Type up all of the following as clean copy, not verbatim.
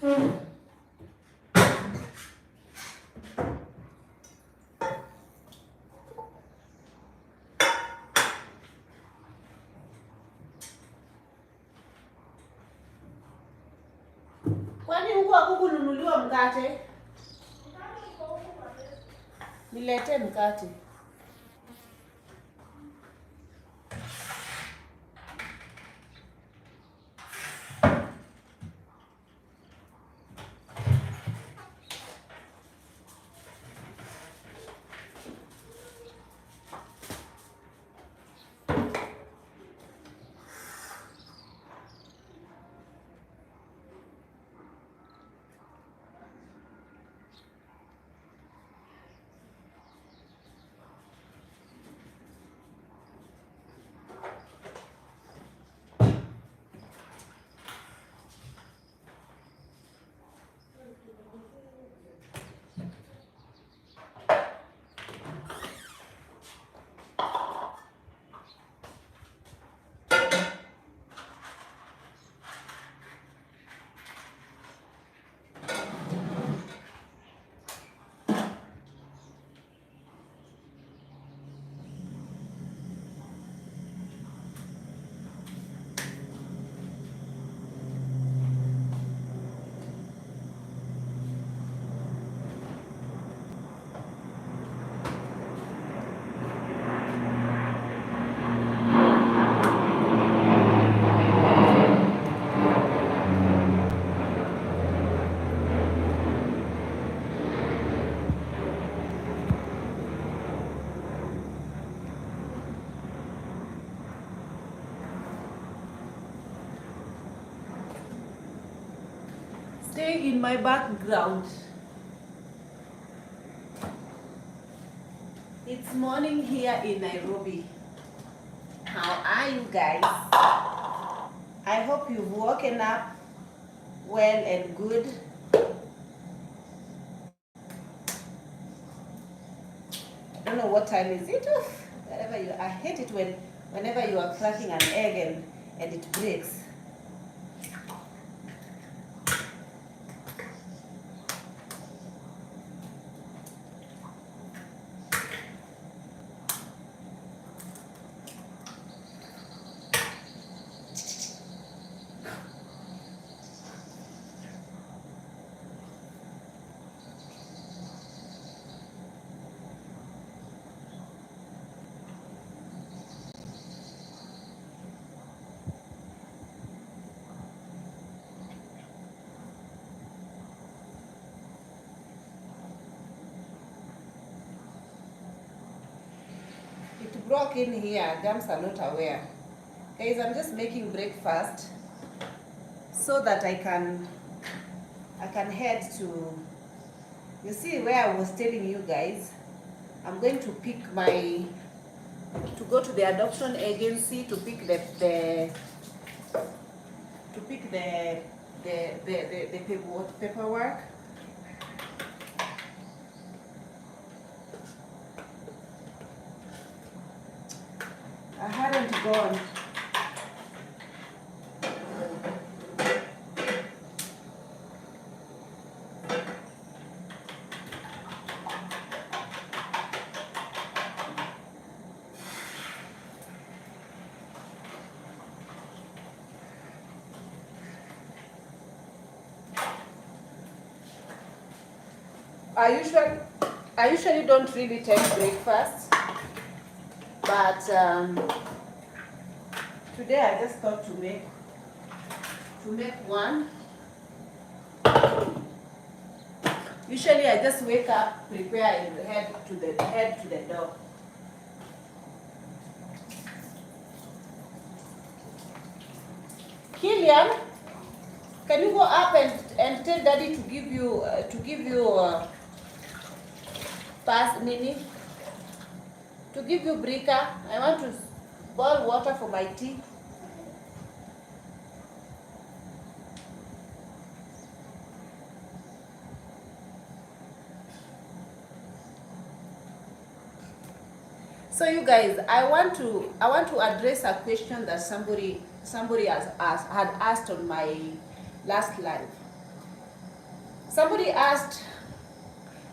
Kwani huko hakukununuliwa mkate? Nilete mkate. Stay in my background. It's morning here in Nairobi. How are you guys? I hope you've woken up well and good. I don't know what time is it. Oof, wherever you, I hate it whenever you are cracking an egg and it breaks. It broke in here. Jams are not aware. Guys, I'm just making breakfast so that I can head to, you see where I was telling you guys, I'm going to pick to go to the adoption agency to pick the paperwork. I hadn't gone. I usually don't really take breakfast, but today I just thought to make one. Usually I just wake up, prepare, and head to the door. Killian, can you go up and tell Daddy to give you pass Nini, to give you brika. I want to boil water for my tea. So you guys, I want to address a question that somebody had asked on my last live. Somebody asked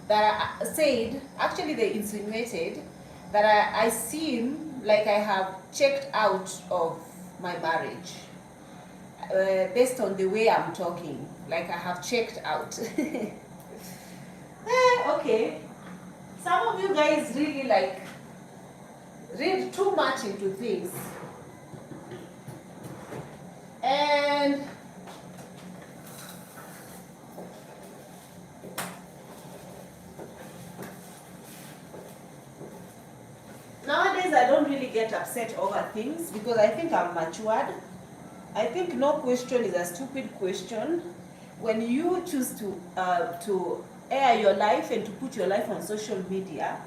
that said, actually they insinuated that I seem like I have checked out of my marriage based on the way I'm talking, like I have checked out. Okay, some of you guys really like read too much into things, and nowadays I don't really get upset over things because I think I'm matured. I think no question is a stupid question. When you choose to air your life and to put your life on social media,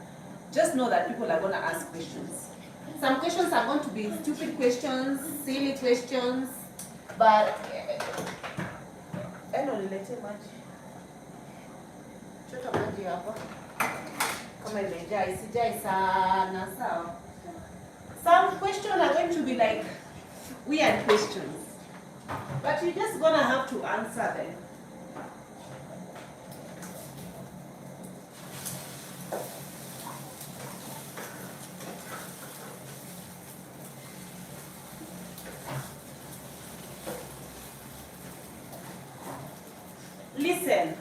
just know that people are going to ask questions. Some questions are going to be stupid questions, silly questions, but nilete maji. Chota maji hapa. Kama imejaa isijai sana sawa. Some questions are going to be like weird questions, but you're just gonna have to answer them. Listen,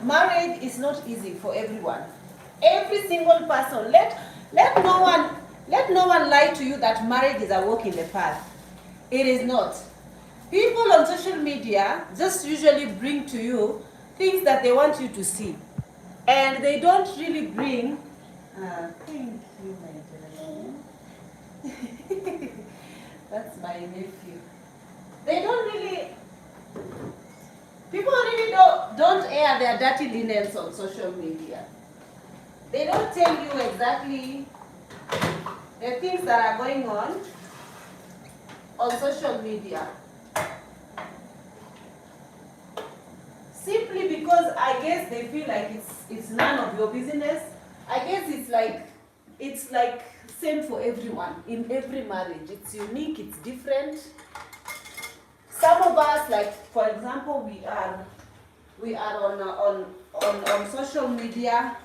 marriage is not easy for everyone. Every single person. Let no one lie to you that marriage is a walk in the park. It is not. People on social media just usually bring to you things that they want you to see, and they don't really bring. Thank you, my darling. That's my nephew. They don't really. People really don't air their dirty linens on social media. They don't tell you exactly the things that are going on social media. Simply because I guess they feel like it's none of your business. I guess it's like same for everyone in every marriage. It's unique, it's different. Some of us, like for example, we are on social media.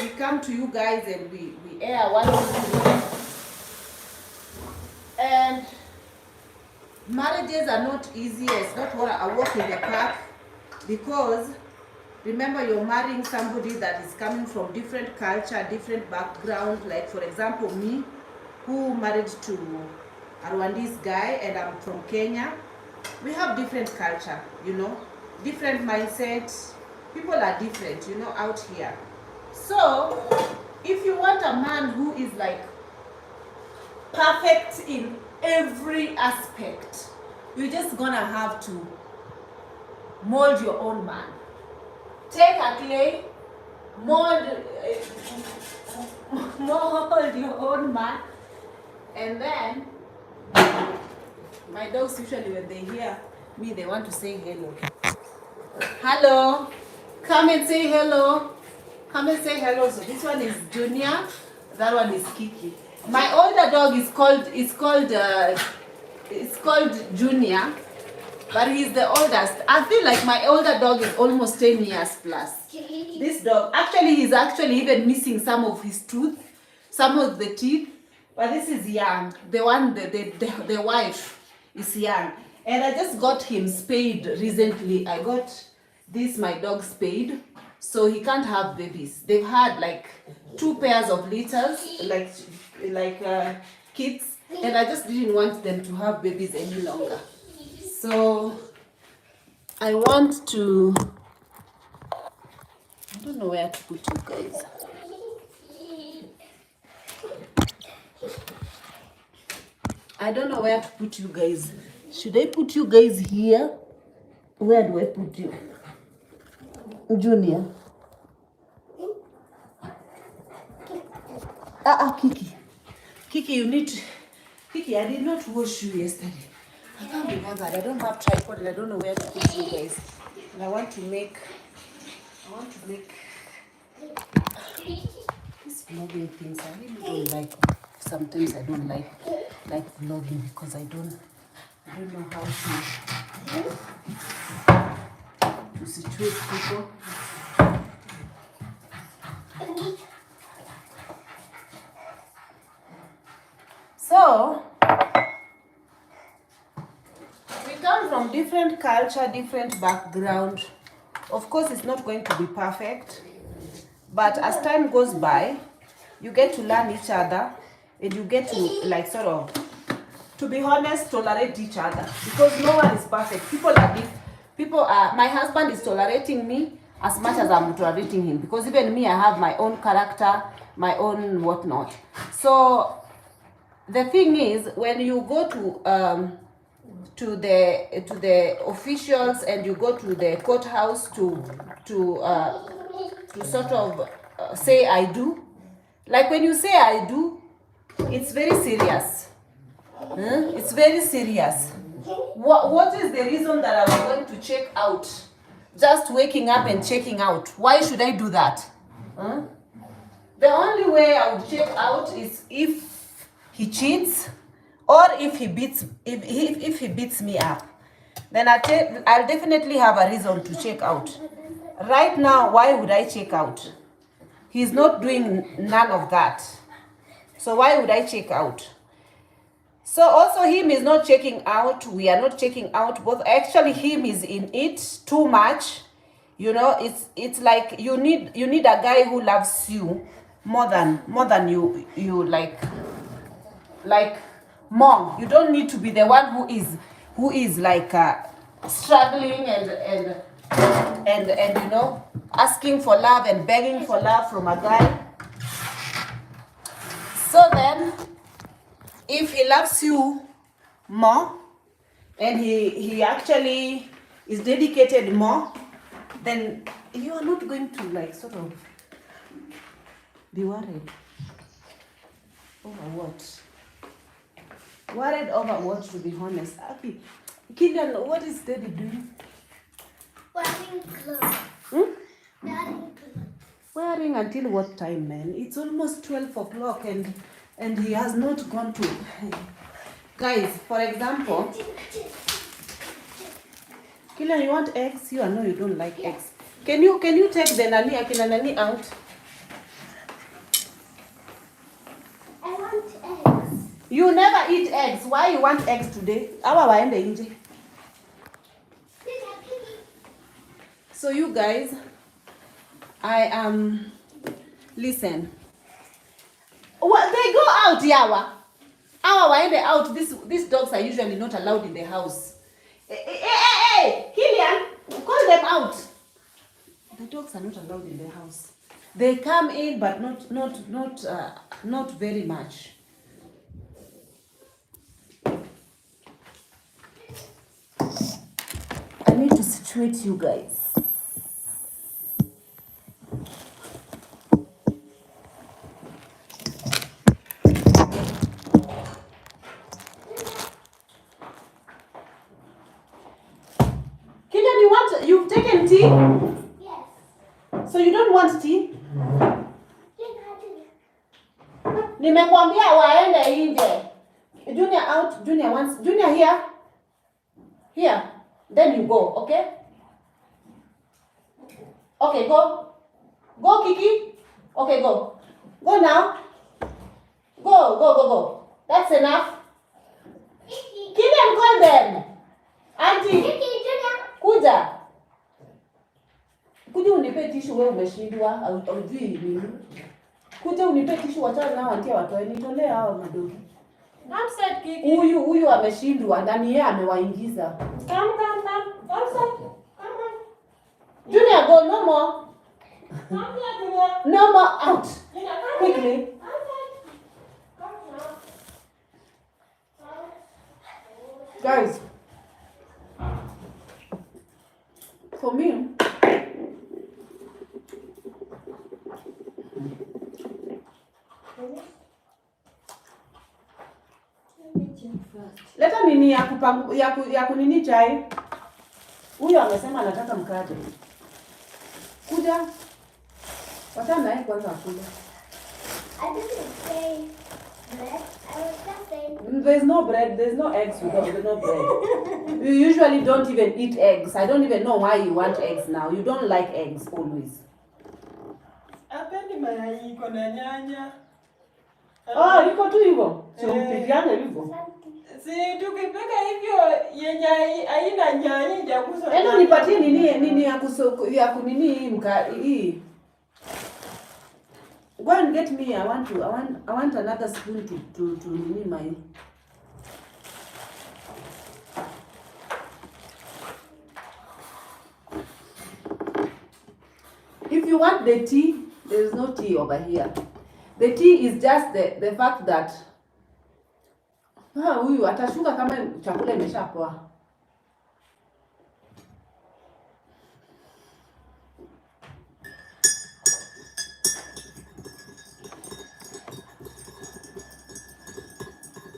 We come to you guys and we air one thing. And marriages are not easy. It's not a walk in the park, because remember, you're marrying somebody that is coming from different culture, different background. Like for example, me, who married to a Rwandese guy, and I'm from Kenya. We have different culture, different mindset. People are different, out here. So if you want a man who is like perfect in every aspect, you're just gonna have to mold your own man. Take a clay, mold your own man, and then my dogs usually, when they hear me, they want to say hello. Hello, come and say hello. Come and say hello. So this one is Junior, that one is Kiki. My older dog is called Junior, but he's the oldest. I feel like my older dog is almost 10 years plus. This dog, he's actually even missing some of his tooth, some of the teeth, but this is young. The one, the wife is young. And I just got him spayed recently. I got my dog spayed, so he can't have babies. They've had like 2 pairs of litters, like kids, and I just didn't want them to have babies any longer. So I want to, I don't know where to put you guys. I don't know where to put you guys. Should I put you guys here? Where do I put you? Junior. Kiki. Kiki, you need to... Kiki, I did not wash you yesterday. I can't be bothered. I don't have tripod and I don't know where to put you guys. And I want to make these vlogging things. I really don't like. Sometimes I don't like vlogging because I don't know how to to situate people. So we come from different culture, different background. Of course, it's not going to be perfect, but as time goes by, you get to learn each other, and you get to, like, sort of, to be honest, tolerate each other, because no one is perfect. My husband is tolerating me as much as I'm tolerating him, because even me, I have my own character, my own whatnot. So the thing is, when you go to the officials, and you go to the courthouse to sort of say I do, like when you say I do, it's very serious. It's very serious. What is the reason that I'm going to check out? Just waking up and checking out. Why should I do that? The only way I would check out is if he cheats, or if he beats me up. Then I'll definitely have a reason to check out. Right now, why would I check out? He's not doing none of that. So why would I check out? So also him is not checking out. We are not checking out. Both actually him is in it too much. You know, it's like you need a guy who loves you more than you like mom. You don't need to be the one who is like struggling and you know, asking for love and begging for love from a guy. So then, if he loves you more, and he actually is dedicated more, then you are not going to, like, sort of be worried over what? Worried over what, to be honest? Aki, Killian, what is Daddy doing? Wearing clothes. Wearing clothes. Wearing until what time, man? It's almost 12 o'clock and he has not gone to... Guys, for example... Killian, you want eggs? You know you don't like eggs. Can you take the Akina Nani out? I want eggs. You never eat eggs. Why you want eggs today? So you guys, I am... Listen. They go out, Yawa. When they out, these dogs are usually not allowed in the house. Hey, Killian, call them out. The dogs are not allowed in the house. They come in, but not very much. I need to situate you guys. You've taken tea? Yes. So you don't want tea? Yes. Nimekwambia waende nje. Junior out, Junior wants, Junior here. Here. Then you go, okay? Okay, go. Go, Kiki. Okay, go. Go now. Go. That's enough. Killian, call them. Auntie. Kuja unipe tishu, wewe umeshindwa hujui nini. Kuja unipe tishu, wachana nao antia watoe, nitolee hao madogo. Upset, Kiki. Huyu ameshindwa, ndani yeye amewaingiza. Come. Upset. Come on. Junior, go, no more. Come here, Junior. No more, out. Junior, come Quickly. here. Come now. Guys, for me, leta nini ya kunini chai. Huyo amesema anataka mkate. Kuja. Wacha naye kwanza akule. I didn't say bread. was just saying. There's no bread, there's no eggs, there's no bread. You usually don't even eat eggs. I don't even know why you want eggs now. You don't like eggs always. Hapendi mayai iko na nyanya. Oh, iko tu hivyo. So mpikiane hivyo. Si tukipika hivyo yenye haina nyanya ijagusa. Eno nipatie nini ya kunini hii. Go and get me. I want another spoon to nini my. If you want the tea, there is no tea over here. The tea is just the fact that huyu atashuka kama chakula imeshapoa.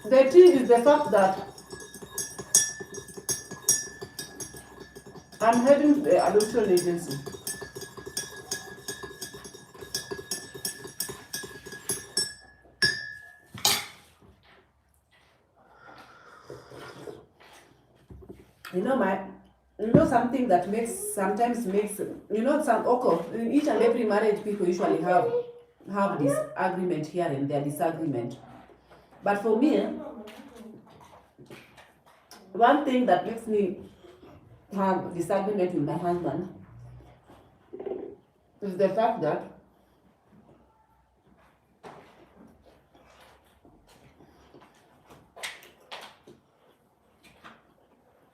The tea is the fact that I'm heading to the adoption agency. You know something that sometimes makes in each and every marriage people usually have this agreement here and there, disagreement. But for me, one thing that makes me have disagreement with my husband is the fact that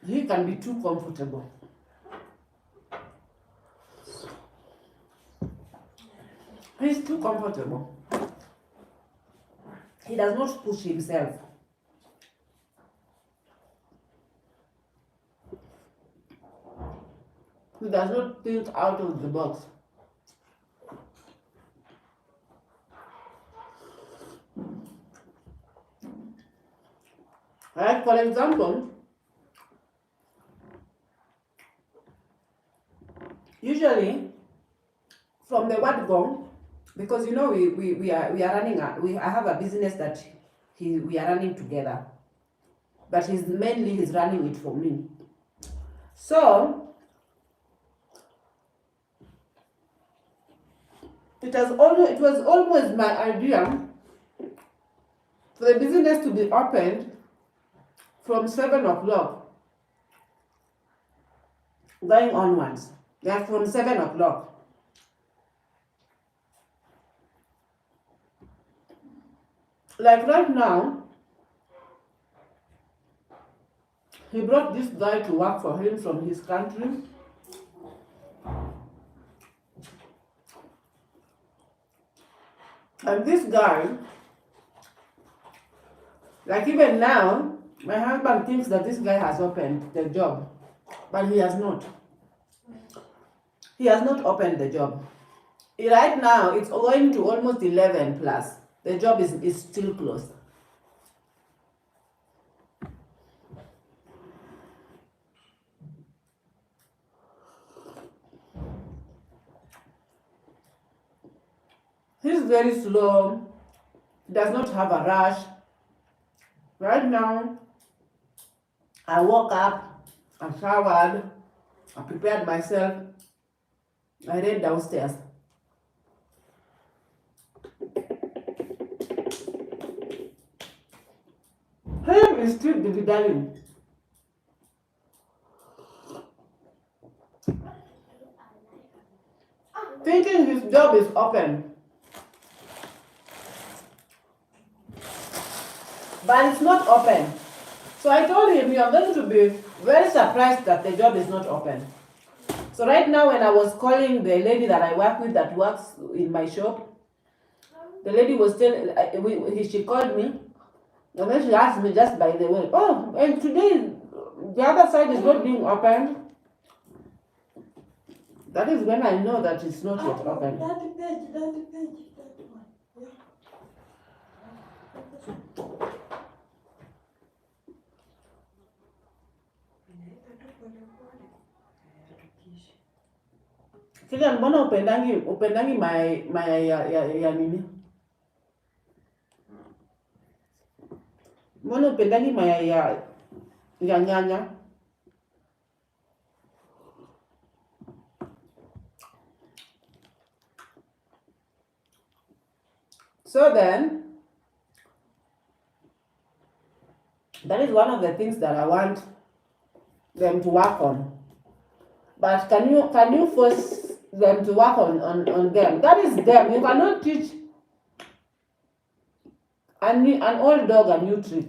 he can be too comfortable. He's too comfortable. He does not push himself. He does not think out of the box. Like for example, usually from the word go, because we are running I have a business that we are running together, but he's running it for me. So it was almost my idea for the business to be opened from 7 o'clock going onwards. Like from 7 o'clock. Like right now, he brought this guy to work for him from his country. And this guy, like even now, my husband thinks that this guy has opened the job, but he has not. He has not opened the job. Right now, it's going to almost 11 plus. The job is still closed. He's very slow. He does not have a rush. Right now, I woke up, I showered, I prepared myself, I ran downstairs. Him is still dividing. Thinking his job is open. But it's not open. So I told him, you are going to be very surprised that the job is not open. So right now when I was calling the lady that I work with that works in my shop, the lady was telling, she called me, and then she asked me just by the way, oh, and today the other side is not being open. That is when I know that it's not yet open. That page. Kile mbona upendangi my ya nini? Mbona upendagi mayai ya nyanya? So then, that is one of the things that I want them to work on. But can you force them to work on them? That is them. You cannot teach an old dog a new trick.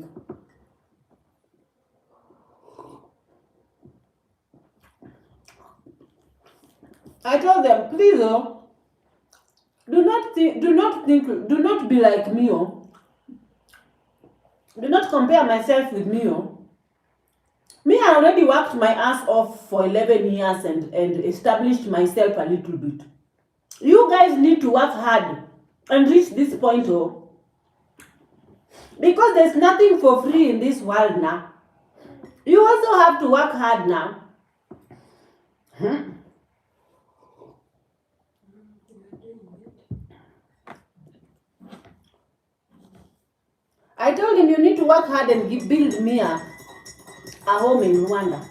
I told them, please, do not be like me, do not compare myself with me, Me, I already worked my ass off for 11 years and established myself a little bit. You guys need to work hard and reach this point, because there's nothing for free in this world now. You also have to work hard now. I told him you need to work hard and build me a home in Rwanda.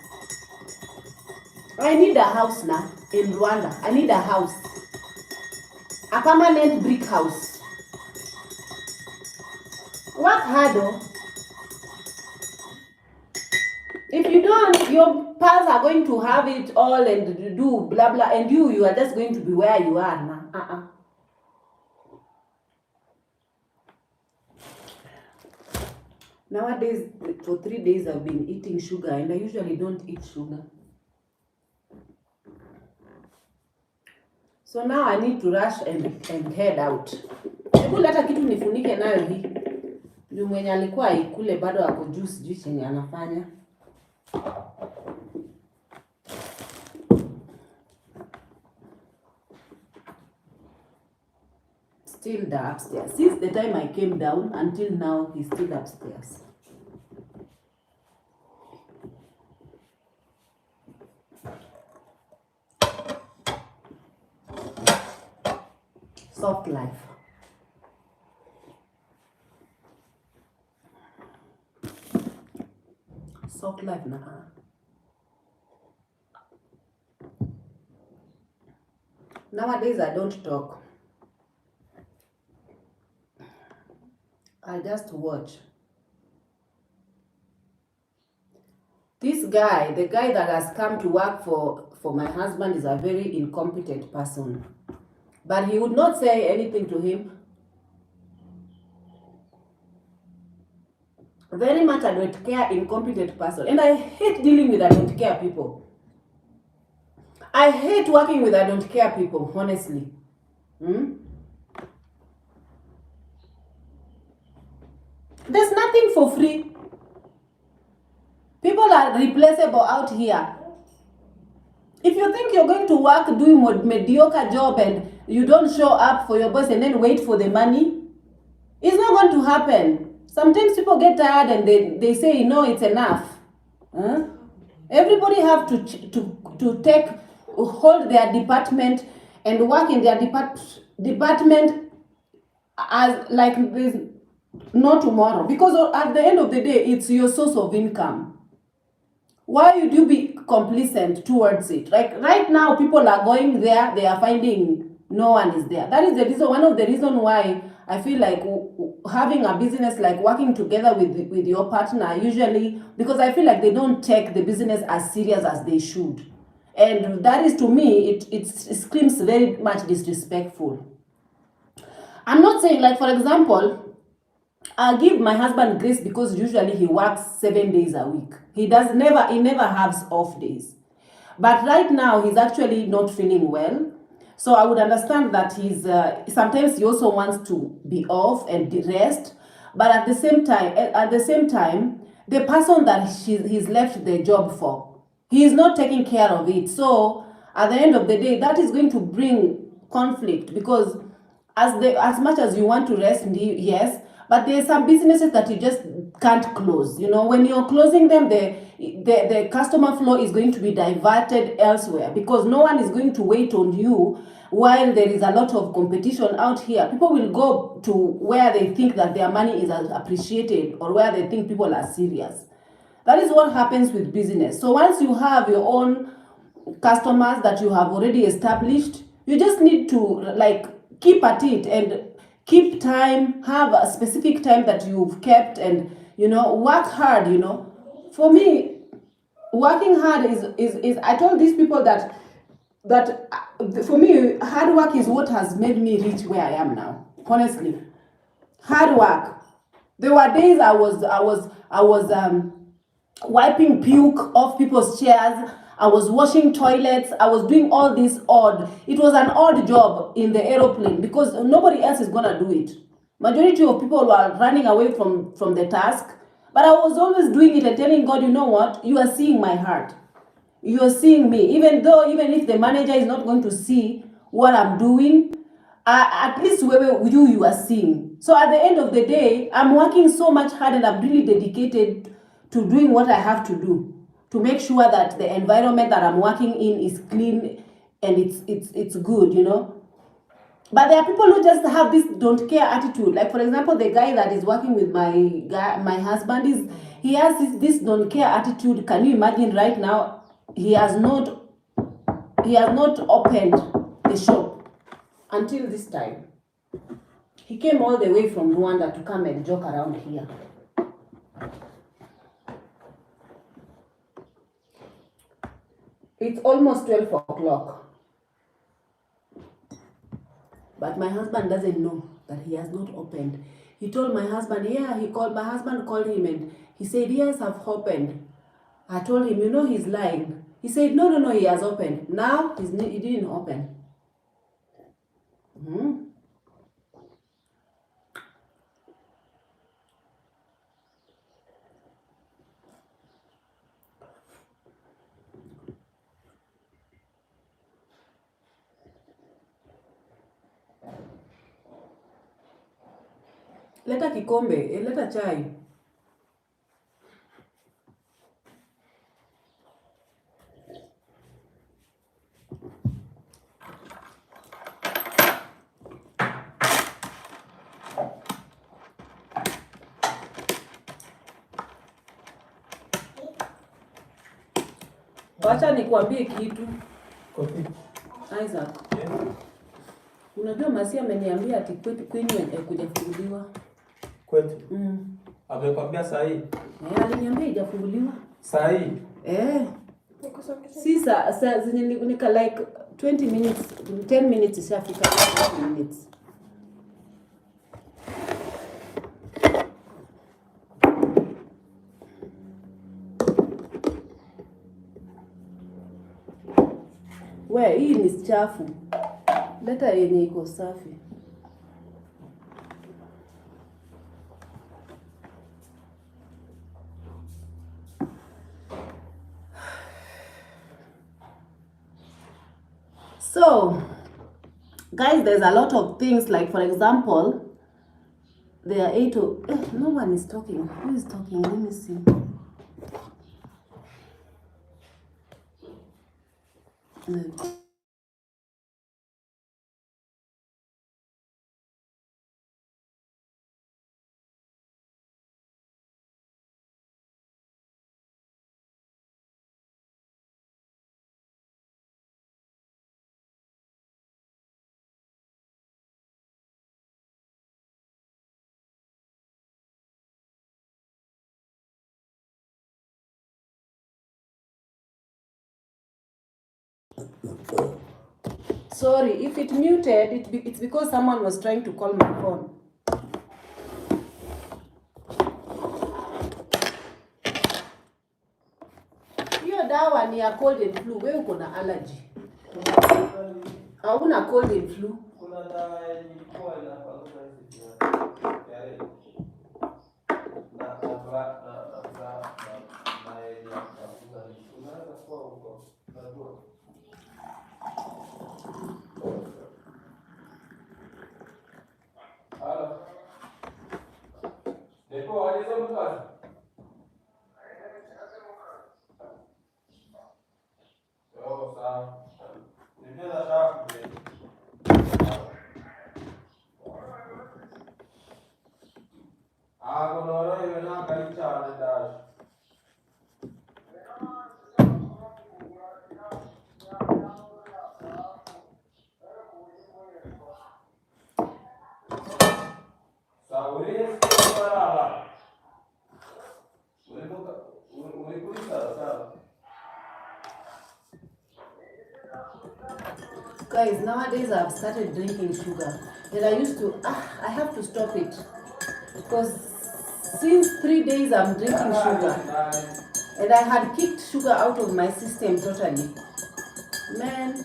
I need a house now in Rwanda. I need a house. A permanent brick house. Work hard, If you don't, your pals are going to have it all and do blah blah, and you are just going to be where you are now. Nowadays, for 3 days I've been eating sugar, and I usually don't eat sugar. So now I need to rush and head out. Hebu leta kitu nifunike nayo hii. Ndio mwenye alikuwa ikule bado ako juu, sijui chenye anafanya. Still there upstairs. Since the time I came down until now, he's still upstairs. Soft life. Soft life na. Nowadays I don't talk. I just watch. This guy, the guy that has come to work for my husband, is a very incompetent person. But he would not say anything to him. Very much a don't care, incompetent person. And I hate dealing with a don't care people. I hate working with a don't care people, honestly. There's nothing for free. People are replaceable out here. If you think you're going to work doing a mediocre job and you don't show up for your boss and then wait for the money, it's not going to happen. Sometimes people get tired and they say, no, it's enough. Everybody have to hold their department and work in their department as like there's no tomorrow. Because at the end of the day, it's your source of income. Why would you be complacent towards it? Like right now, people are going there, they are finding no one is there. That is the reason, one of the reasons why I feel like having a business, like working together with your partner, usually, because I feel like they don't take the business as serious as they should. And that is, to me, it screams very much disrespectful. I'm not saying, like, for example, I give my husband grace because usually he works 7 days a week. He never has off days. But right now, he's actually not feeling well. So I would understand that sometimes he also wants to be off and rest. But at the same time, the person that he's left the job for, he is not taking care of it. So at the end of the day, that is going to bring conflict, because as much as you want to rest, yes, but there are some businesses that you just can't close. You know, when you're closing them, the customer flow is going to be diverted elsewhere, because no one is going to wait on you while there is a lot of competition out here, people will go to where they think that their money is appreciated or where they think people are serious. That is what happens with business. So once you have your own customers that you have already established, you just need to like keep at it and keep time, have a specific time that you've kept, and work hard. For me, working hard is I told these people that for me, hard work is what has made me reach where I am now. Honestly, hard work. There were days I was wiping puke off people's chairs. I was washing toilets. I was doing all this odd. It was an odd job in the aeroplane because nobody else is gonna do it. Majority of people were running away from the task, but I was always doing it and telling God, you know what? You are seeing my heart. You are seeing me, even if the manager is not going to see what I'm doing, at least you are seeing. So at the end of the day, I'm working so much hard and I'm really dedicated to doing what I have to do to make sure that the environment that I'm working in is clean and it's good, But there are people who just have this don't care attitude. Like for example, the guy that is working with my husband he has this don't care attitude. Can you imagine right now? He has not opened the shop until this time. He came all the way from Rwanda to come and joke around here. It's almost 12 o'clock. But my husband doesn't know that he has not opened. He told my husband, my husband called him and he said, yes, I've opened. I told him, he's lying. He said, no, he has opened. Now, he didn't open. Leta kikombe, leta chai. Wacha nikuambie kitu. Kopi. Isaac. Yeah. Unajua Masi ameniambia ati kwenye kujafunguliwa. Kwetu. Amekwambia saa hii? Aliniambia ijafunguliwa. Saa hii? Si saa zenye nika like 20 minutes, 10 minutes ishafika 20 minutes. Hii ni chafu. Leta yenye iko safi. So, guys, there's a lot of things, like for example, there are 8 no one is talking. Who is talking? Let me see. Sorry, if it muted, it's because someone was trying to call my phone. Hiyo dawa ni ya cold and flu. Wewe uko na allergy. Hauna cold and flu. Kuna dawa ilikuwa inafanana hivi. Guys, nowadays I've started drinking sugar. And I used to, I have to stop it. Because since 3 days I'm drinking sugar. And I had kicked sugar out of my system totally. Man.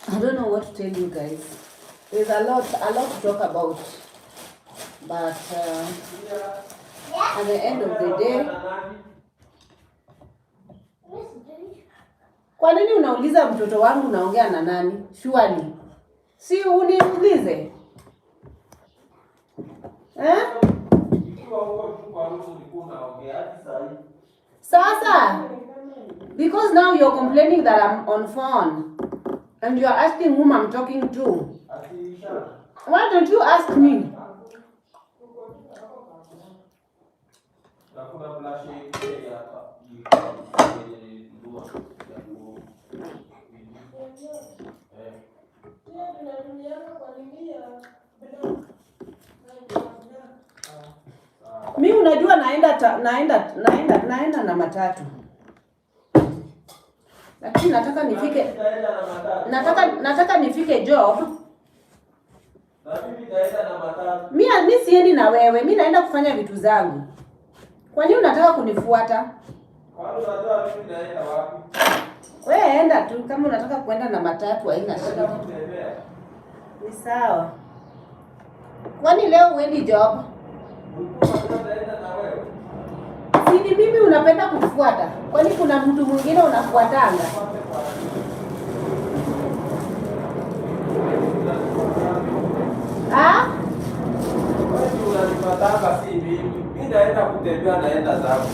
I don't know what to tell you guys. There's a lot to talk about. But at the end of the day, kwa nini unauliza mtoto wangu naongea na nani? Surely. Si uniulize. Sasa, because now you're complaining that I'm on phone and you're asking whom I'm talking to. Why don't you ask me? Mi unajua naenda na matatu. Lakini nataka nifike job. Mi siendi na wewe, mi naenda kufanya vitu zangu. Kwa nini unataka kunifuata? Wewe enda tu, kama unataka kuenda na matatu haina shida. Ni sawa. Kwani leo uendi job? Sini mimi unapenda kufuata. Kwani kuna mtu mwingine unafuatanga? Unanipatanga si mimi. Mimi naenda kutembea naenda zangu.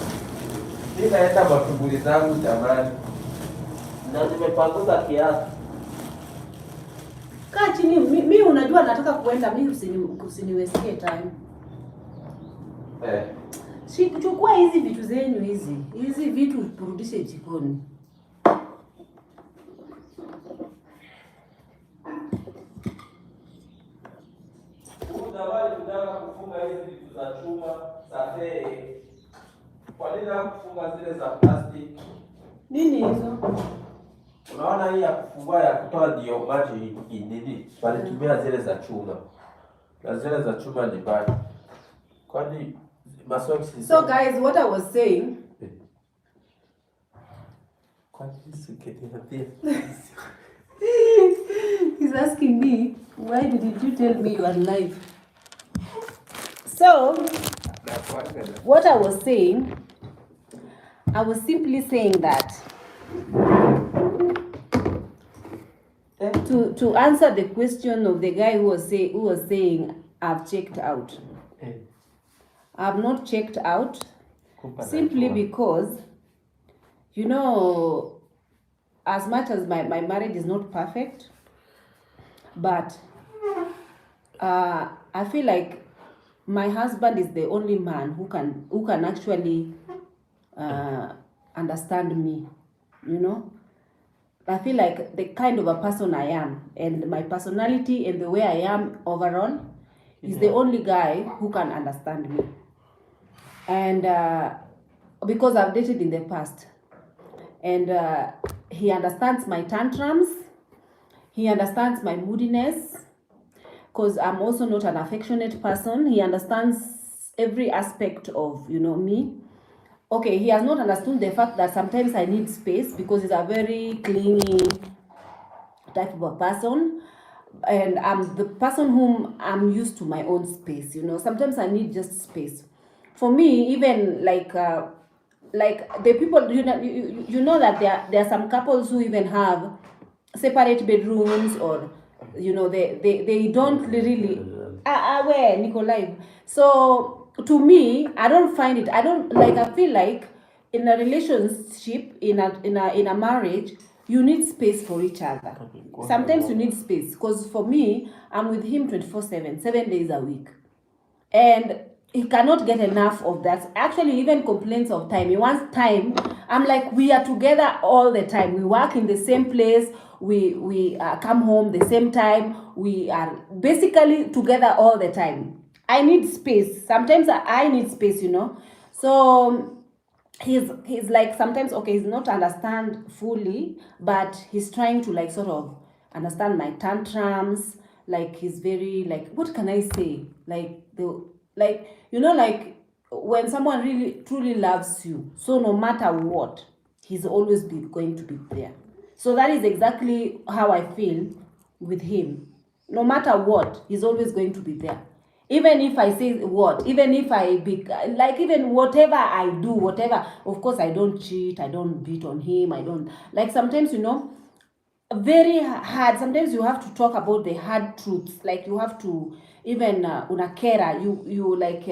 Mimi naenda mashughuli zangu jamani. Na nimepanguza kiasi. Kaa chini, mimi unajua nataka kuenda, mimi usiniwestie time. Si kuchukua hizi vitu zenyu hizi. Hizi vitu turudishe jikoni. Unawali kutaka kufunga hizi vitu za chuma, safe. Kwa nini kufunga zile za plastic? Nini hizo? Unaona hii ya kufungua ya kutoa ndio maji nini? Walitumia zile za chuma. Na zile za chuma ni bad. Kwani masoksi. So guys, what I was saying, he's asking me, why didn't you tell me you are live? So, what I was saying, I was simply saying that to answer the question of the guy who was saying I've checked out. I've not checked out simply because, you know, as much as my marriage is not perfect, but I feel like my husband is the only man who can actually understand me, you know. I feel like the kind of a person I am and my personality and the way I am overall is the only guy who can understand me. And because I've dated in the past, and he understands my tantrums, he understands my moodiness, because I'm also not an affectionate person. He understands every aspect of, you know, me. Okay, he has not understood the fact that sometimes I need space because he's a very clingy type of a person. And I'm the person whom I'm used to my own space, you know. Sometimes I need just space. For me, even like the people, you know that there are some couples who even have separate bedrooms, or, you know, they don't really, where Nikolai. So to me, I don't find it, I feel like in a relationship, in a marriage, you need space for each other. Sometimes you need space, because for me, I'm with him 24/7, 7 days a week. And he cannot get enough of that. Actually, even complaints of time. He wants time. I'm like, we are together all the time. We work in the same place. We come home the same time. We are basically together all the time. I need space. Sometimes I need space, you know. So he's like, sometimes, okay, he's not understand fully, but he's trying to like sort of understand my tantrums. Like, he's very like, what can I say, like the, like, you know, like when someone really truly loves you, so no matter what, he's always going to be there. So that is exactly how I feel with him. No matter what, he's always going to be there. Even if I say what, even if I be like, even whatever I do, whatever, of course I don't cheat, I don't beat on him, I don't, like, sometimes, you know, very hard, sometimes you have to talk about the hard truths, like you have to, even unakera, you like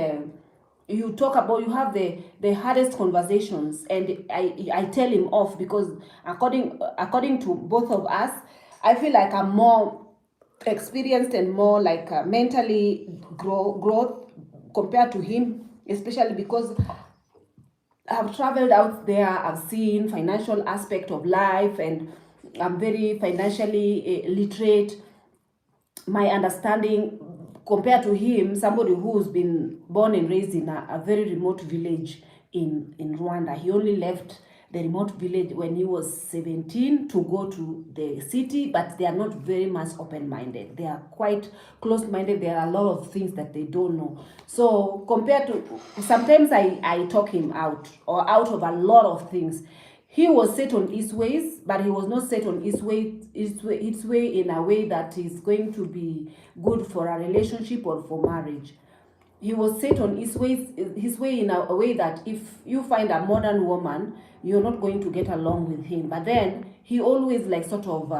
you talk about, you have the hardest conversations, and I tell him off, because according to both of us, I feel like I'm more experienced and more like mentally growth compared to him, especially because I've traveled out there, I've seen financial aspect of life, and I'm very financially literate. My understanding compared to him, somebody who's been born and raised in a very remote village in Rwanda. He only left the remote village when he was 17 to go to the city, but they are not very much open-minded. They are quite closed-minded. There are a lot of things that they don't know. So compared to, sometimes I talk him out, or out of a lot of things. He was set on his ways, but he was not set on his way in a way that is going to be good for a relationship or for marriage. He was set on his way in a way that if you find a modern woman, you're not going to get along with him. But then he always like sort of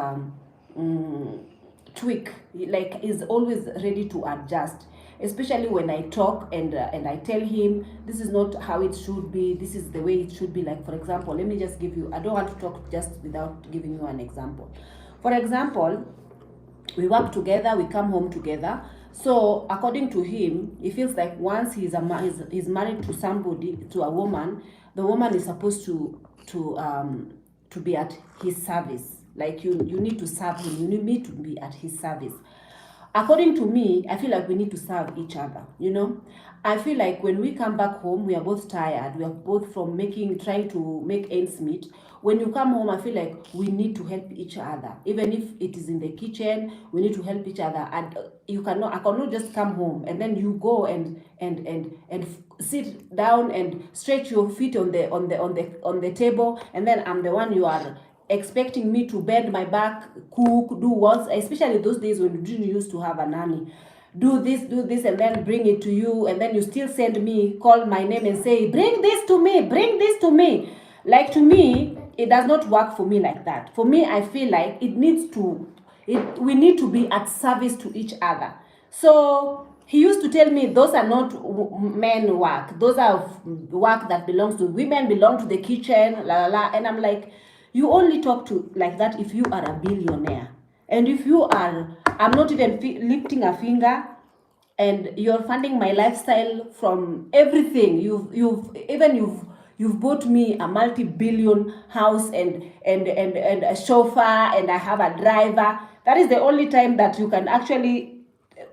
tweak, like is always ready to adjust, especially when I talk and I tell him this is not how it should be, this is the way it should be. Like, for example, let me just give you, I don't want to talk just without giving you an example. For example, we work together, we come home together. So according to him, he feels like once he's married to somebody, to a woman, the woman is supposed to be at his service. Like, you need to serve him, you need to be at his service. According to me, I feel like we need to serve each other, you know. I feel like when we come back home, we are both tired. We are both from trying to make ends meet. When you come home, I feel like we need to help each other. Even if it is in the kitchen, we need to help each other. And I cannot just come home and then you go and sit down and stretch your feet on the table, and then I'm the one you are expecting me to bend my back, cook, do what, especially those days when you didn't used to have a nanny. Do this, and then bring it to you, and then you still send me, call my name and say, bring this to me, bring this to me. Like, to me, it does not work for me like that. For me, I feel like we need to be at service to each other. So he used to tell me those are not men work. Those are work that belongs to women, belong to the kitchen, la la la. And I'm like, you only talk to like that if you are a billionaire. And if you are, I'm not even lifting a finger, and you're funding my lifestyle from everything. You've bought me a multi-billion house and a chauffeur, and I have a driver. That is the only time that you can actually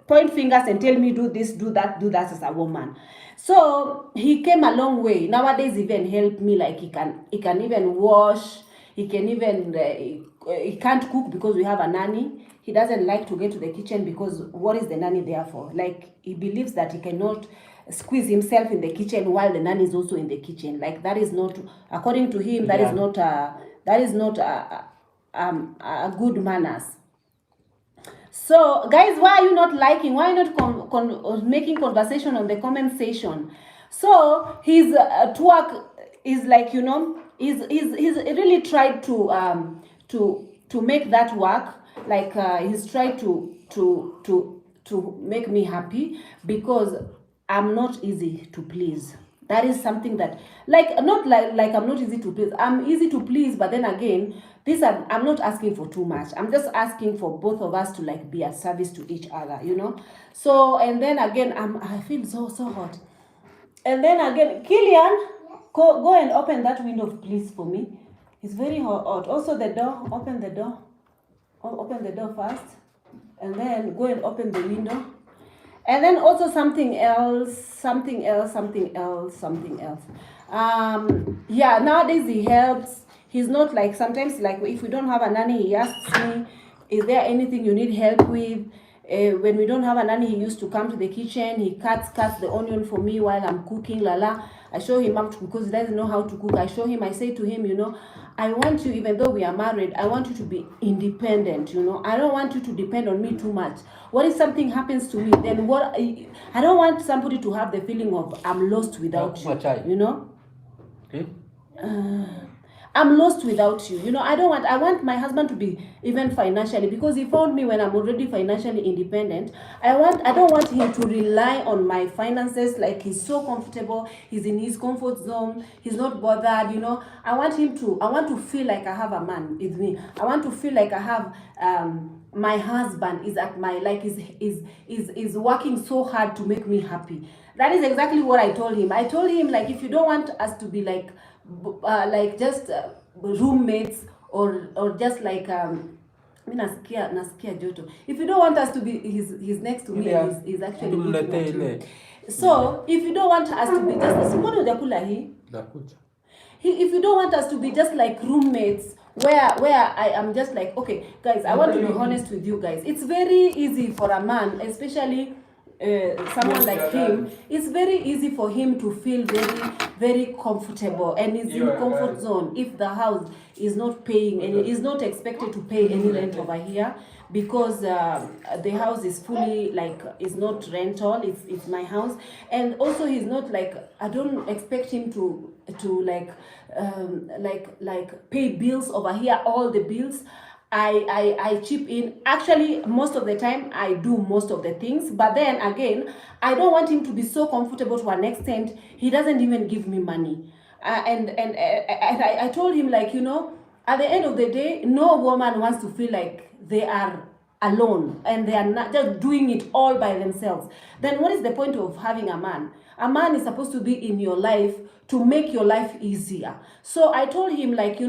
point fingers and tell me do this, do that as a woman. So he came a long way. Nowadays, even help me, like he can even wash. He can even he can't cook because we have a nanny. He doesn't like to get to the kitchen because what is the nanny there for? Like, he believes that he cannot squeeze himself in the kitchen while the nanny is also in the kitchen. Like, that is not, according to him, that is not a good manners. So guys, why are you not liking? Why are you not making conversation on the comment section? So his twerk is like, you know, he's really tried to make that work. Like, he's tried to make me happy, because I'm not easy to please. That is something that, like, not like I'm not easy to please. I'm easy to please, but then again, I'm not asking for too much. I'm just asking for both of us to like be at service to each other, you know. So, and then again, I feel so hot. And then again, Killian, go and open that window, please, for me. It's very hot. Also the door, open the door. Open the door first. And then go and open the window. And then also something else. Yeah, nowadays he helps. He's not like, sometimes like if we don't have a nanny, he asks me, is there anything you need help with? When we don't have a nanny, he used to come to the kitchen. He cuts the onion for me while I'm cooking, I show him how to, because he doesn't know how to cook. I show him, I say to him, I want you, even though we are married, I want you to be independent, I don't want you to depend on me too much. What if something happens to me? Then what? I don't want somebody to have the feeling of I'm lost without you, Okay. I'm lost without you. I want my husband to be even financially, because he found me when I'm already financially independent. I don't want him to rely on my finances, like he's so comfortable, he's in his comfort zone, he's not bothered, I want to feel like I have a man with me. I want to feel like I have my husband is at my, like, is working so hard to make me happy. That is exactly what I told him. I told him, like, if you don't want us to be like just roommates, or just like nasikia joto. If you don't want us to be, he's next to me, and he's actually looking at me. So if you don't want us to be just, if you don't want us to be just like roommates, where I am just like, okay guys, I want to be honest with you guys, it's very easy for a man, especially someone like him. It's very easy for him to feel very, very comfortable and is in comfort zone if the house is not paying, and is not expected to pay any rent over here, because the house is fully, like, it's not rental, it's my house. And also he's not like, I don't expect him to like pay bills over here, all the bills. I chip in. Actually, most of the time I do most of the things, but then again, I don't want him to be so comfortable to an extent he doesn't even give me money. And I told him, like, at the end of the day, no woman wants to feel like they are alone and they are not just doing it all by themselves. Then what is the point of having a man? A man is supposed to be in your life to make your life easier. So I told him, like, I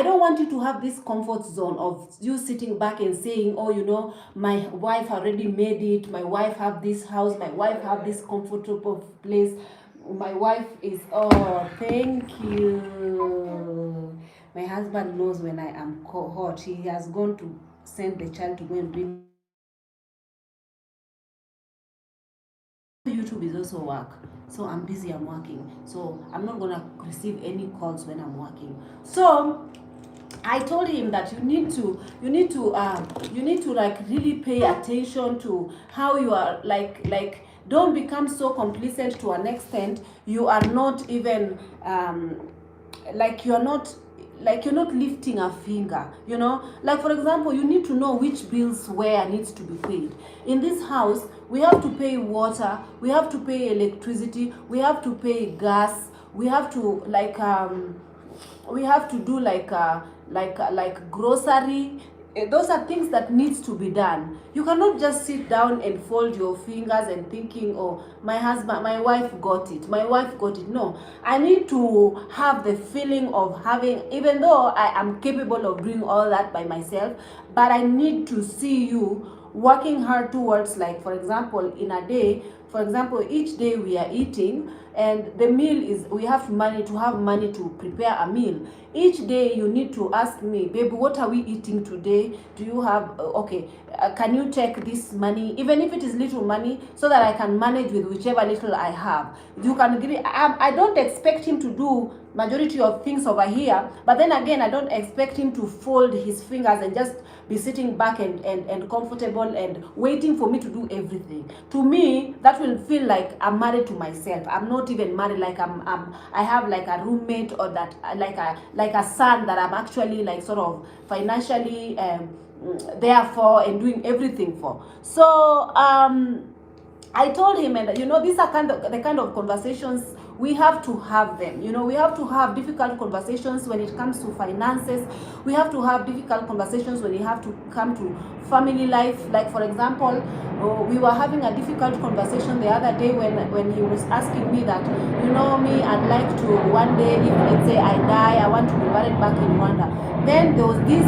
don't want you to have this comfort zone of you sitting back and saying, oh, my wife already made it, my wife have this house, my wife have this comfortable place, my wife is, oh, thank you. My husband knows when I am hot. He has gone to send the child to go and bring. YouTube is also work, so I'm busy, I'm working, so I'm not gonna receive any calls when I'm working. So I told him that you need to like really pay attention to how you are, like don't become so complacent to an extent you are not even like you're not lifting a finger, like, for example, you need to know which bills where needs to be paid. In this house, we have to pay water, we have to pay electricity, we have to pay gas, we have to do like grocery. Those are things that needs to be done. You cannot just sit down and fold your fingers and thinking, oh, my wife got it. No, I need to have the feeling of having, even though I am capable of doing all that by myself, but I need to see you working hard towards, like, for example, in a day, for example, each day we are eating, and the meal is, we have money to prepare a meal. Each day you need to ask me, baby, what are we eating today? Do you have, okay, can you take this money, even if it is little money, so that I can manage with whichever little I have. You can give it. I don't expect him to do majority of things over here, but then again, I don't expect him to fold his fingers and just be sitting back and comfortable and waiting for me to do everything. To me, that will feel like I'm married to myself. I'm not even married, like I have like a roommate, or that like a son that I'm actually like sort of financially there for and doing everything for. So I told him, and you know, these are the kind of conversations we have to have them. You know, we have to have difficult conversations when it comes to finances. We have to have difficult conversations when we have to come to family life. Like, for example, we were having a difficult conversation the other day when he was asking me that, you know, me, I'd like to one day, if let's say I die, I want to be buried back in Rwanda. Then there was this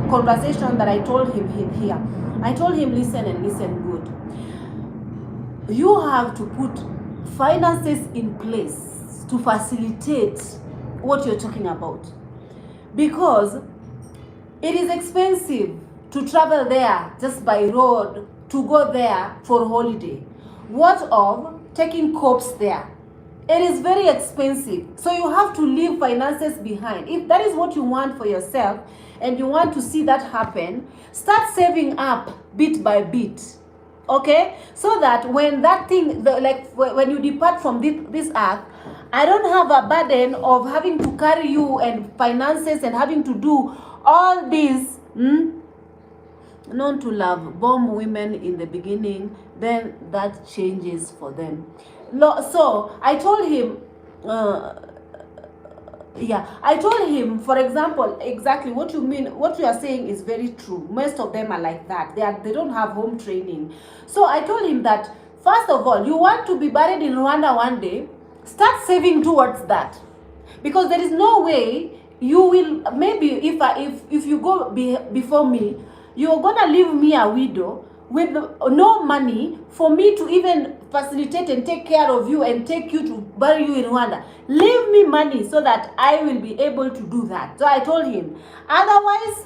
conversation that I told him here. I told him, listen and listen good. You have to put finances in place to facilitate what you're talking about, because it is expensive to travel there just by road to go there for holiday. What of taking cops there? It is very expensive. So you have to leave finances behind. If that is what you want for yourself and you want to see that happen, start saving up bit by bit. Okay, so that when that thing, like when you depart from this earth, I don't have a burden of having to carry you and finances and having to do all these. Known to love bomb women in the beginning, then that changes for them. So I told him, I told him, for example, exactly what you mean, what you are saying is very true. Most of them are like that. They don't have home training. So I told him that, first of all, you want to be buried in Rwanda one day, start saving towards that. Because there is no way you will, maybe if you go before me, you're gonna leave me a widow with no money for me to even facilitate and take care of you and take you to bury you in Rwanda. Leave me money so that I will be able to do that. So I told him, otherwise,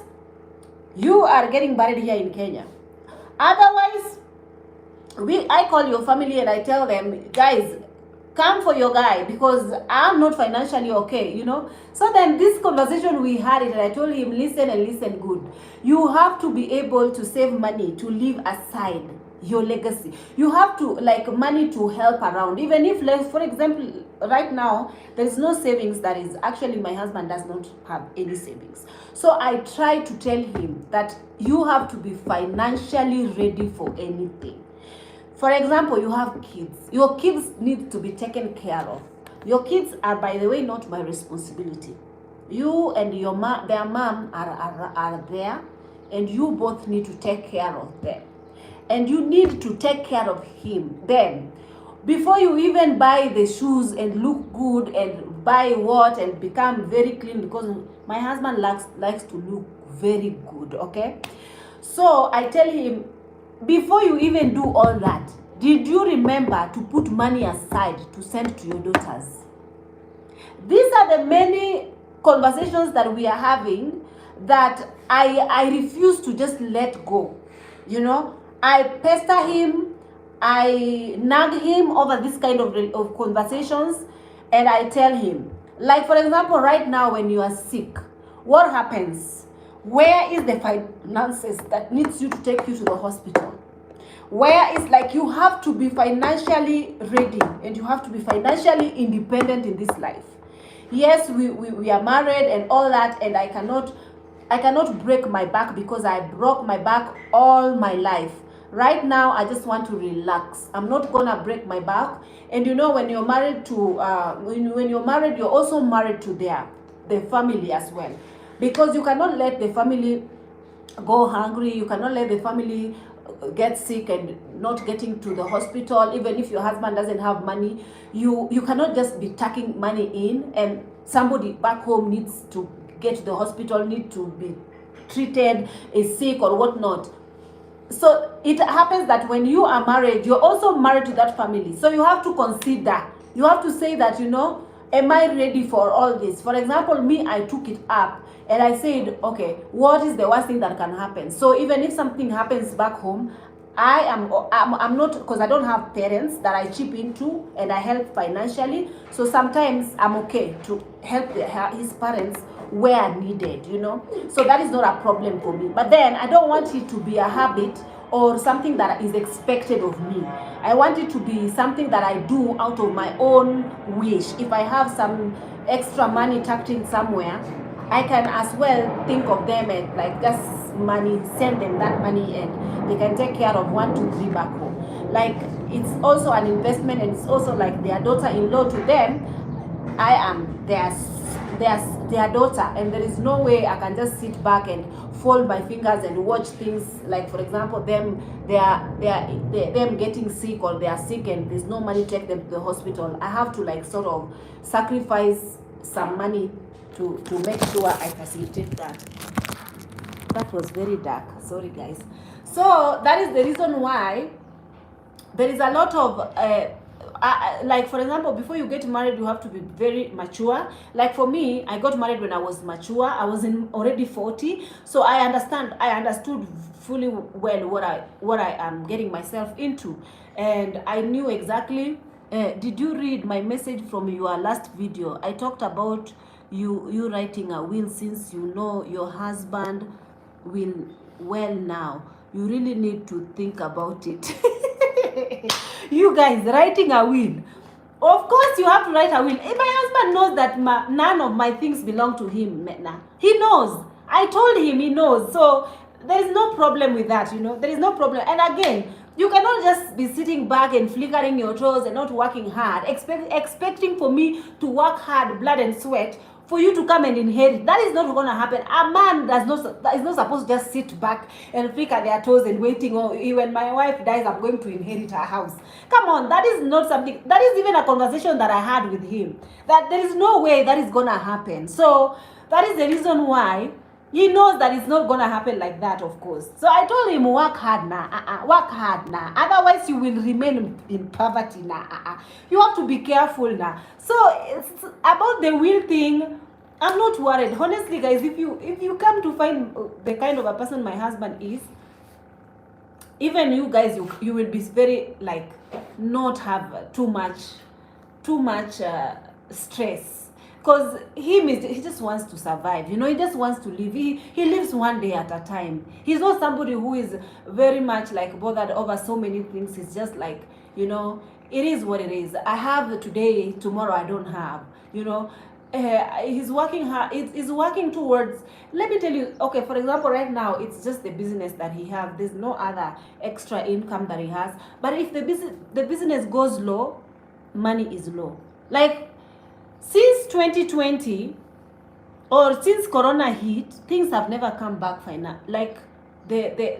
you are getting buried here in Kenya. Otherwise, I call your family and I tell them, guys, come for your guy because I'm not financially okay, you know. So then this conversation we had it, and I told him, listen and listen good. You have to be able to save money to leave aside your legacy. You have to, like, money to help around. Even if, for example, right now, there is no savings. That is, actually, my husband does not have any savings. So I try to tell him that you have to be financially ready for anything. For example, you have kids. Your kids need to be taken care of. Your kids are, by the way, not my responsibility. You and your their mom are there, and you both need to take care of them. And you need to take care of them. Before you even buy the shoes and look good and buy what and become very clean, because my husband likes to look very good, okay? So I tell him, before you even do all that, did you remember to put money aside to send to your daughters? These are the many conversations that we are having that I refuse to just let go. You know, I pester him, I nag him over this kind of conversations, and I tell him, like, for example, right now when you are sick, what happens? Where is the finances that needs you to take you to the hospital? Where is, like, you have to be financially ready and you have to be financially independent in this life. Yes, we are married and all that, and I cannot break my back because I broke my back all my life. Right now, I just want to relax. I'm not gonna break my back. And you know, when you're married to when you're married, you're also married to the family as well, because you cannot let the family go hungry. You cannot let the family get sick and not getting to the hospital. Even if your husband doesn't have money, you cannot just be tucking money in, and somebody back home needs to get to the hospital, need to be treated, is sick or whatnot. So it happens that when you are married, you're also married to that family. So you have to consider, you have to say that, you know, am I ready for all this? For example, me, I took it up and I said, okay, what is the worst thing that can happen? So even if something happens back home, I'm not, because I don't have parents that I chip into and I help financially. So sometimes I'm okay to help his parents where needed, you know. So that is not a problem for me. But then I don't want it to be a habit or something that is expected of me. I want it to be something that I do out of my own wish. If I have some extra money tucked in somewhere, I can as well think of them and, like, just money, send them that money and they can take care of 1, 2, 3 back home. like it's also an investment, and it's also like their daughter-in-law to them. I am their daughter, and there is no way I can just sit back and fold my fingers and watch things, like for example them getting sick, or they are sick and there's no money to take them to the hospital. I have to like sort of sacrifice some money to make sure I facilitate that. That was very dark, sorry guys. So that is the reason why there is a lot of like for example, before you get married you have to be very mature. Like for me, I got married when I was mature. I was in already 40, so I understood fully well what I am getting myself into, and I knew exactly. Did you read my message from your last video? I talked about you writing a will, since you know your husband will well now. You really need to think about it. You guys, writing a will. Of course you have to write a will. My husband knows that none of my things belong to him. He knows. I told him, he knows. So there is no problem with that, you know. There is no problem. And again, you cannot just be sitting back and flickering your toes and not working hard, expecting for me to work hard, blood and sweat, for you to come and inherit. That is not going to happen. A man is not supposed to just sit back and flicker their toes and waiting, oh, when my wife dies, I'm going to inherit her house. Come on, that is not something, that is even a conversation that I had with him, that there is no way that is going to happen. So that is the reason why he knows that it's not going to happen like that, of course. So I told him, work hard now, work hard now. Otherwise, you will remain in poverty now. You have to be careful now. So it's about the will thing. I'm not worried. Honestly, guys, if you come to find the kind of a person my husband is, even you guys, you will be very, like, not have too much stress. Because he just wants to survive, you know. He just wants to live. He lives one day at a time. He's not somebody who is very much like bothered over so many things. It's just like, you know, it is what it is. I have today, tomorrow I don't have, you know. He's working hard. He's working towards, let me tell you, okay, for example, right now it's just the business that he has. There's no other extra income that he has. But if the business goes low, money is low. Like, since 2020, or since Corona hit, things have never come back like the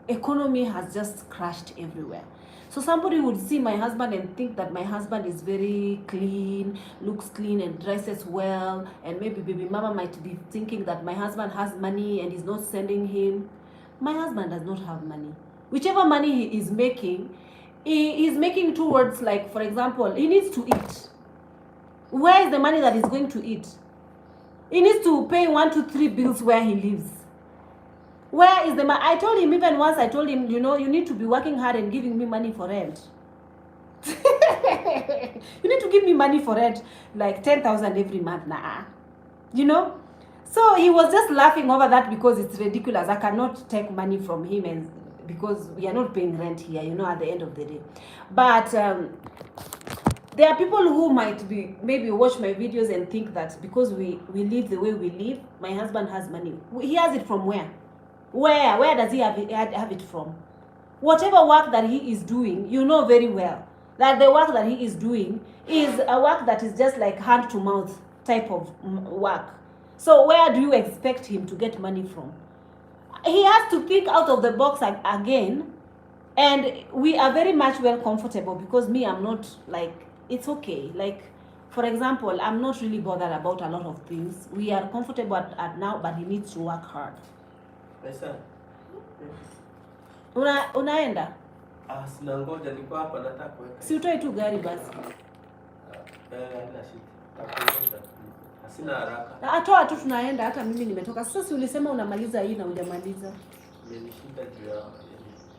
economy has just crashed everywhere. So somebody would see my husband and think that my husband is very clean, looks clean and dresses well, and maybe baby mama might be thinking that my husband has money and is not sending him. My husband does not have money. Whichever money he is making towards, like, for example, he needs to eat. Where is the money that he's going to eat? He needs to pay 1, 2, 3 bills where he lives. Where is the money? I told him, even once I told him, you know, you need to be working hard and giving me money for rent. You need to give me money for rent, like 10,000 every month. Nah, you know. So he was just laughing over that because it's ridiculous. I cannot take money from him, and because we are not paying rent here, you know, at the end of the day. But there are people who might be maybe watch my videos and think that because we live the way we live, my husband has money. He has it from where? Where does he have it from? Whatever work that he is doing, you know very well that the work that he is doing is a work that is just like hand to mouth type of work. So where do you expect him to get money from? He has to think out of the box again, and we are very much well comfortable because me, I'm not like, it's okay. Like, for example, I'm not really bothered about a lot of things. We are comfortable at now, but he needs to work hard. Pesa. Unaenda? Sina ngoja, niko hapa nataka kuweka. Si utoe tu gari basi. Haina shida. Sina haraka. Atoa tu, tunaenda. Hata mimi nimetoka. Sasa si ulisema unamaliza hii na hujamaliza. Nimenishinda juu ya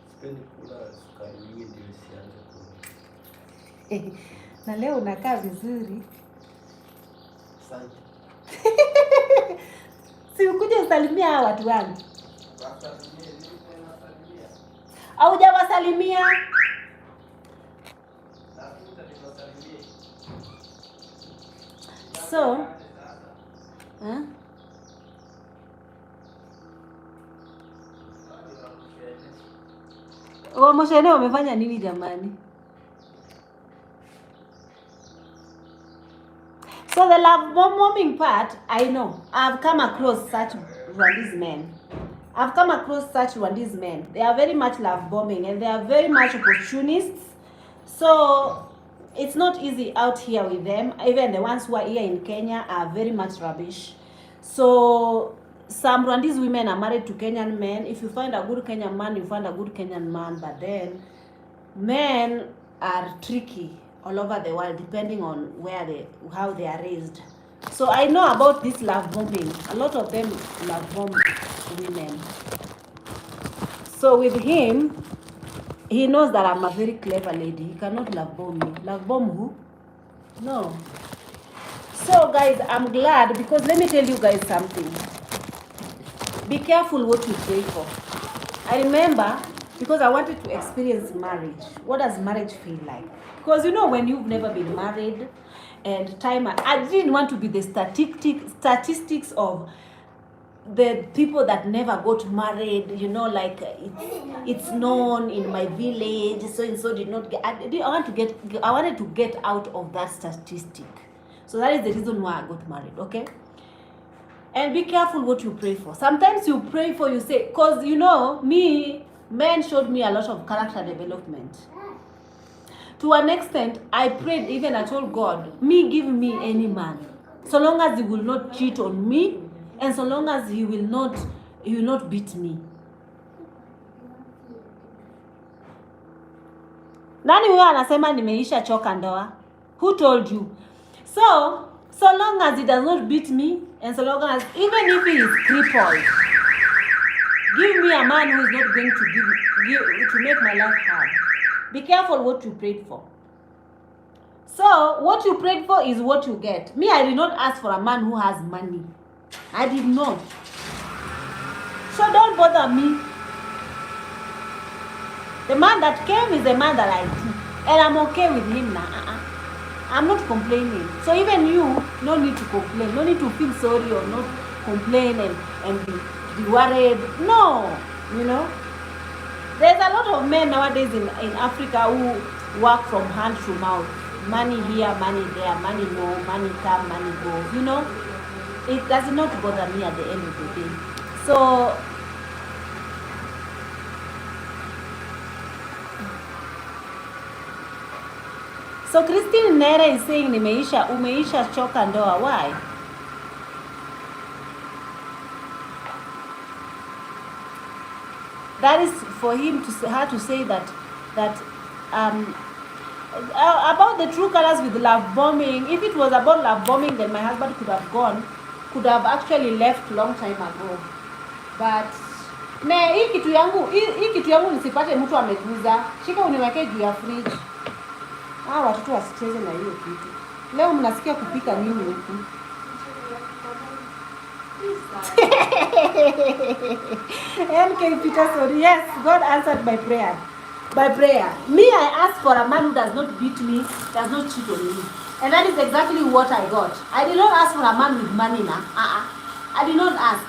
sipendi kula sukari nyingi ndio isianze kula. Na leo unakaa vizuri. Asante. Si ukuje usalimia hawa watu wangu. Au hujawasalimia? So, Wamoshene wamefanya nini jamani? So the love bombing part, I know. I've come across such Rwandese men. I've come across such Rwandese men. They are very much love bombing and they are very much opportunists. So it's not easy out here with them. Even the ones who are here in Kenya are very much rubbish. So some Rwandese women are married to Kenyan men. If you find a good Kenyan man, you find a good Kenyan man. But then men are tricky all over the world depending on how they are raised. So I know about this love bombing. A lot of them love bomb women. So with him, he knows that I'm a very clever lady. He cannot love bomb me. Love bomb who? No. So guys, I'm glad because let me tell you guys something. Be careful what you pray for. I remember because I wanted to experience marriage. What does marriage feel like? Because you know when you've never been married and I didn't want to be the statistics of the people that never got married, you know, like it's known in my village, so and so did not get. I wanted to get out of that statistic. So that is the reason why I got married, okay? And be careful what you pray for. Sometimes you pray for, you say, because you know, men showed me a lot of character development. To an extent, I prayed, even I told God, give me any man. So long as he will not cheat on me, and so long as he will not beat me. Nani huyo anasema nimeisha choka ndoa? Who told you? So long as he does not beat me, and so long as, even if he is crippled, give me a man who is not going to make my life hard. Be careful what you prayed for. So what you prayed for is what you get. Me, I did not ask for a man who has money. I did not. So don't bother me. The man that came is the man that I do. And I'm okay with him now. I'm not complaining. So even you, no need to complain. No need to feel sorry or not complain and be worried. No, you know. There's a lot of men nowadays in Africa who work from hand to mouth. Money here, money there, money no, money come, money go. You know, it does not bother me at the end of the day. So Christine Nere is saying umeisha choka ndoa. Why? That is for her to say that about the true colors with love bombing. If it was about love bombing, then my husband could have actually left long time ago. But hii kitu yangu nisipate mtu ameguza. Shika uniweke juu ya fridge. Watoto wasicheze na hiyo kitu. Leo mnasikia kupika nini huku? MK Peterson, yes, God answered my prayer. By prayer. Me, I asked for a man who does not beat me, does not cheat on me. And that is exactly what I got. I did not ask for a man with money now. I did not ask.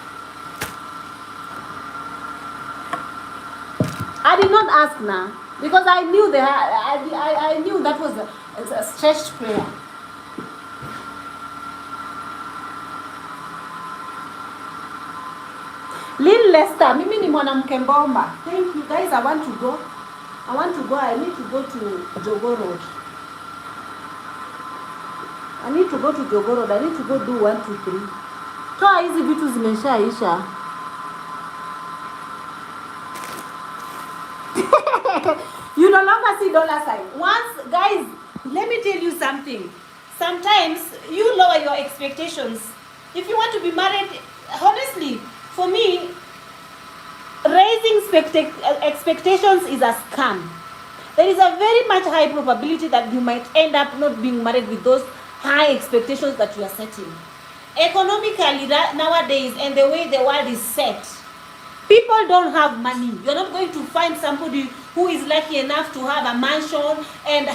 I did not ask now. Because I knew I knew that was a stretched prayer. Lynn Lester, mimi ni mwanamke mbomba. Thank you guys. I want to go. I need to go to Jogoo Road. I need to go do 1, 2, 3. Toa hizi vitu zimeshaisha. You no longer see dollar sign. Once, guys, let me tell you something. Sometimes you lower your expectations. If you want to be married, honestly, for me, raising expectations is a scam. There is a very much high probability that you might end up not being married with those high expectations that you are setting. Economically, nowadays, and the way the world is set, people don't have money. You're not going to find somebody who is lucky enough to have a mansion and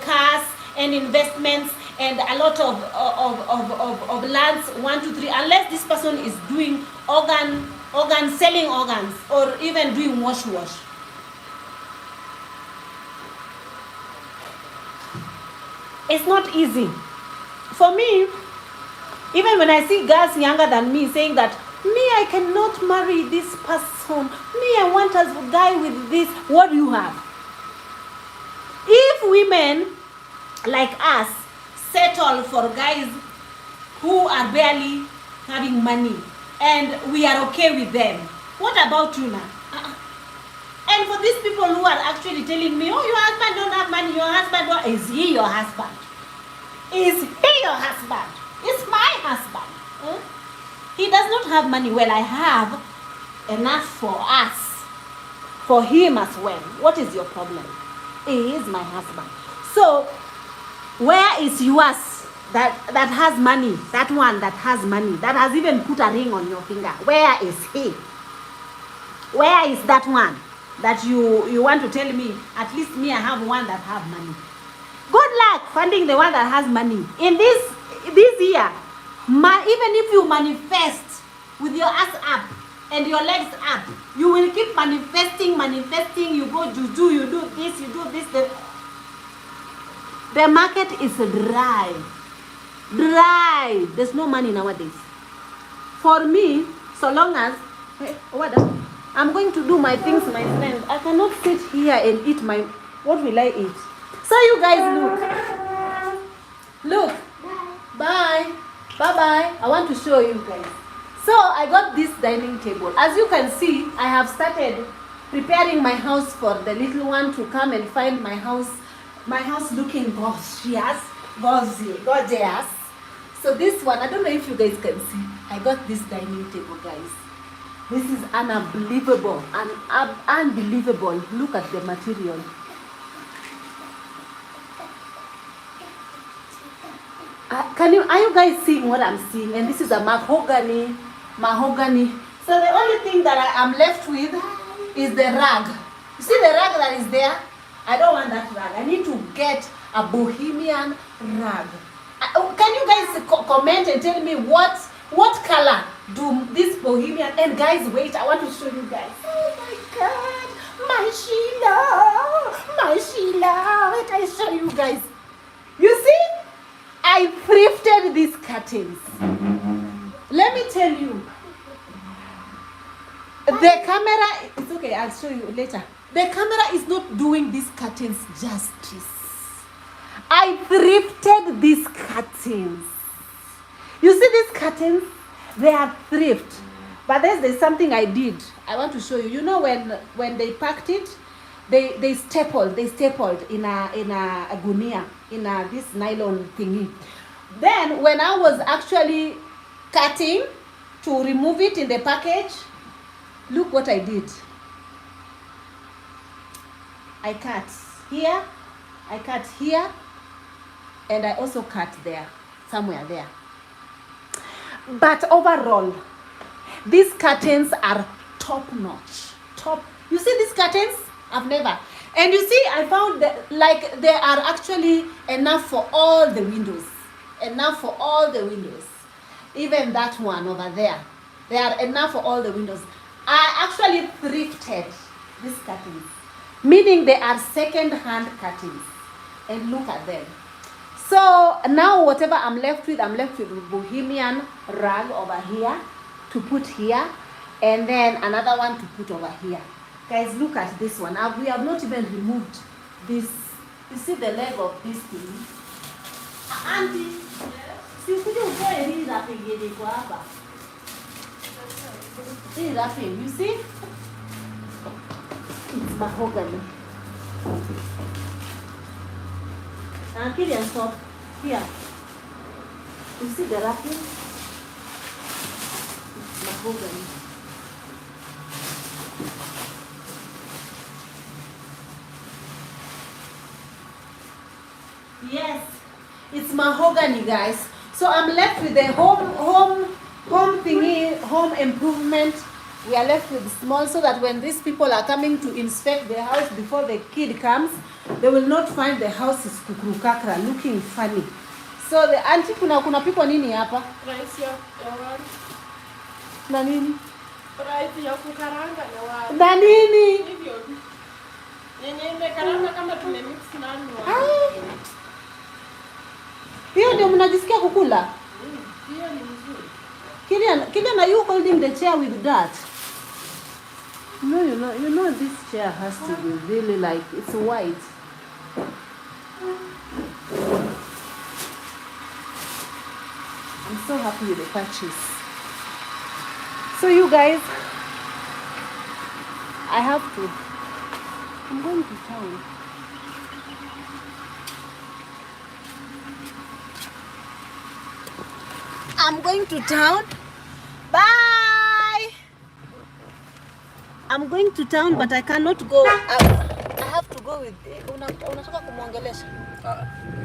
cars and investments and a lot of lands, 1, 2, 3, unless this person is doing selling organs or even doing wash. It's not easy. For me, even when I see girls younger than me saying that, me, I cannot marry this person. Me, I want a guy with this. What do you have? If women like us settle for guys who are barely having money and we are okay with them, what about you now? And for these people who are actually telling me, oh, your husband don't have money, your husband don't, is he your husband? Is he your husband? It's my husband. He does not have money. Well, I have enough for us, for him as well. What is your problem? He is my husband. So, where is yours that has money? That one that has money, that has even put a ring on your finger. Where is he? Where is that one that you want to tell me? At least me, I have one that have money. Good luck finding the one that has money. In this year, even if you manifest with your ass up and your legs up, you will keep manifesting. You go juju, you do this. The market is dry. There's no money nowadays. For me, so long as I'm going to do my things, my friend. I cannot sit here and eat my. What will I eat? So you guys look. Bye. Bye. I want to show you guys. So I got this dining table. As you can see, I have started preparing my house for the little one to come and find my house looking gorgeous. So this one, I don't know if you guys can see. I got this dining table, guys. This is unbelievable. Unbelievable. Look at the material. Are you guys seeing what I'm seeing? And this is a mahogany. So the only thing that I am left with is the rug. You see the rug that is there? I don't want that rug. I need to get a bohemian rug. Can you guys comment and tell me what color do this bohemian? And guys, wait, I want to show you guys. Oh my God, my Sheila. Wait, I show you guys. You see? I thrifted these curtains. Let me tell you. The camera, it's okay, I'll show you later. The camera is not doing these curtains justice. I thrifted these curtains. You see these curtains? They are thrift. But there's something I did. I want to show you. You know when they packed it, they stapled in a gunia, in this nylon thingy. Then when I was actually cutting to remove it in the package, look what I did. I cut here, and I also cut there, somewhere there. But overall, these curtains are top notch. You see these curtains? I've never. And you see, I found that like they are actually enough for all the windows. Even that one over there. They are enough for all the windows. I actually thrifted these curtains. Meaning they are second-hand curtains. And look at them. So now whatever I'm left with a bohemian rug over here to put here. And then another one to put over here. Guys, look at this one. We have not even removed this. You see the leg of this thing? Auntie, see, could you go and read that thing? See that thing? You see? It's mahogany. Auntie, and stop here. You see the wrapping? It's mahogany. Yes, it's mahogany, guys. So I'm left with the home thingy, home improvement. We are left with small, so that when these people are coming to inspect the house before the kid comes, they will not find the house is kukurukakra, looking funny. So the auntie, kuna people nini hapa? Rice ya wali. Na nini? Rice ya kukaranga ya wali. Na nini? Hivyo. Yenye imekaranga kama tumemix na nini. hiyo ndio mnajisikia kukula? Kilian, are you holding the chair with that? No, you know this chair has to be really like, it's white. I'm so happy with the purchase. So you guys, I'm going to town. I'm going to town. Bye. I'm going to town, but I cannot go. I have to go with. Unataka kumwongelesha?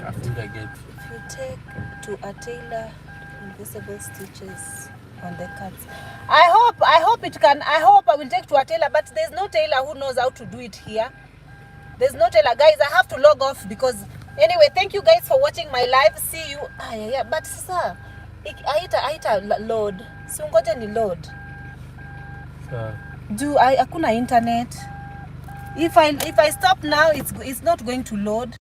I think I get. If you take to a tailor, invisible stitches on the cuts. I hope it can. I hope I will take to a tailor, but there's no tailor who knows how to do it here. There's no tailor, guys. I have to log off because anyway. Thank you guys for watching my live. See you. Yeah. But sasa, aita load. Si ungoje ni load. Hakuna internet. If I stop now, it's not going to load.